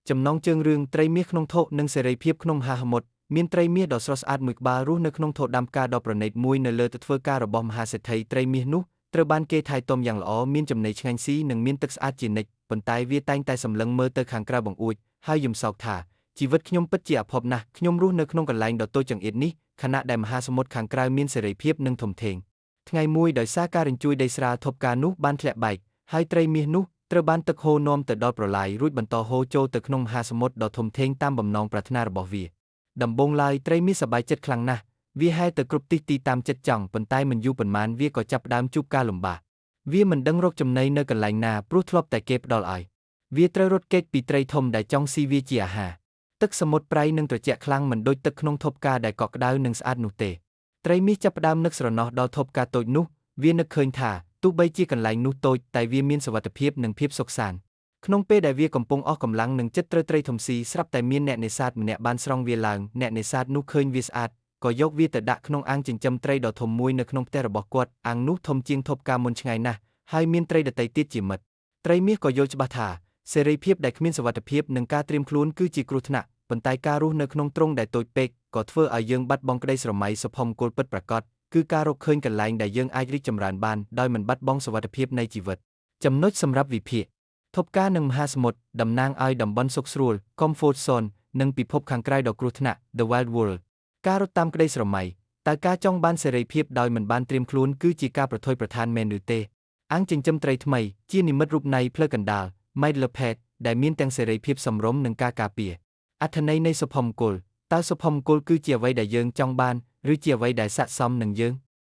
ចំណងជើងរឿងត្រីមាសក្នុងថូនិងសេរីភាពក្នុងមហាសមុទ្រមានត្រីមាសដ៏ស្រស់ស្អាតមួយក្បាលរស់នៅក្នុងថូដាំផ្កាដ៏ប្រណីតមួយនៅលើទឹកធ្វើការរបស់មហាសេដ្ឋីត្រីមាសនោះត្រូវបានគេថែទាំយ៉ាងល្អមានចំណីឆ្ងាញ់ស៊ីនិងមានទឹកស្អាតជានិច្ចប៉ុន្តែវាតែងតែសម្លឹងមើលទៅខាងក្រៅបង្អួចហើយយំសោកថាជីវិតខ្ញុំពិតជាអភ័ព្វណាស់ខ្ញុំរស់នៅក្នុងកន្លែងដ៏តូចចង្អៀតនេះខណៈដែលមហាសមុទ្រខាងក្រៅមានសេរីភាពនិងធំធេងថ្ងៃមួយដោយសារការរញ្ជួយដីស្រាលថប់ការនោះបានធ្លាក់បែកហើយត្រីមាសនោះត្រូវបានទឹកហូរនាំទៅដល់ប្រឡាយរួចបន្តហូរចូលទៅក្នុងមហាសមុទ្រដ៏ធំធេងតាមបំណងប្រាថ្នារបស់វាដំបូងឡើយត្រីមាសសប្បាយចិត្តខ្លាំងណាស់វាហែទៅគ្រប់ទិសទីតាមចិត្តចង់ប៉ុន្តែមិនយូរប៉ុន្មានវាក៏ចាប់ផ្ដើមជួបការលំបាកវាមិនដឹងរកចំណីនៅកន្លែងណាព្រោះធ្លាប់តែគេផ្ដល់ឲ្យវាត្រូវរត់គេចពីត្រីធំដែលចង់ស៊ីវាជាអាហារទឹកសមុទ្រប្រៃនិងត្រជាក់ខ្លាំងមិនដូចទឹកក្នុងថូផ្កាដែលកក់ក្ដៅនិងស្អាតនោះទេត្រីមាសចាប់ផ្ដើមនឹកស្រណោះដល់ថូផ្កាតូចនោះវានឹកឃើញថាទោះបីជាកន្លែងនោះតូចតែវាមានសុវត្ថិភាពនិងភាពសុខសាន្តក្នុងពេលដែលវាកំពុងអស់កម្លាំងនិងចិត្តត្រូវត្រីធំស៊ីស្រាប់តែមានអ្នកនេសាទម្នាក់បានស្រង់វាឡើងអ្នកនេសាទនោះឃើញវាស្អាតក៏យកវាទៅដាក់ក្នុងអាងចិញ្ចឹមត្រីដ៏ធំមួយនៅក្នុងផ្ទះរបស់គាត់អាងនោះធំជាងថូផ្កាមុនឆ្ងាយណាស់ហើយមានត្រីដទៃទៀតជាមិត្តត្រីមាសក៏យល់ច្បាស់ថាសេរីភាពដែលគ្មានសុវត្ថិភាពនិងការត្រៀមខ្លួនគឺជាគ្រោះថ្នាក់ប៉ុន្តែការរស់នៅក្នុងទ្រុងដែលតូចពេកក៏ធ្វើឲ្យយើងបាត់បង់ក្តីស្រមៃសុភមង្គលពិតប្រាកដគឺការរកឃើញកន្លែងដែលយើងអាចរីកចម្រើនបានដោយមិនបាត់បង់សុវត្ថិភាពនៃជីវិតចំណុចសម្រាប់វិភាគថូផ្កានិងមហាសមុទ្រតំណាងឲ្យតំបន់សុខស្រួល comfort zone និងពិភពខាងក្រៅដ៏គ្រោះថ្នាក់ the wild world ការរត់តាមក្តីស្រមៃតើការចង់បានសេរីភាពដោយមិនបានត្រៀមខ្លួនគឺជាការប្រថុយប្រថានមែនឬទេអាងចិញ្ចឹមត្រីថ្មីជានិមិត្តរូបនៃផ្លូវកណ្ដាល Middle Path ដែលមានទាំងសេរីភាពសមរម្យនិងការការពារអត្ថន័យនៃសុភមង្គលតើសុភមង្គលគឺជាអ្វីដែលយើងចង់បានឬជាអ្វីដែលស័ក្តិសមនឹងយើង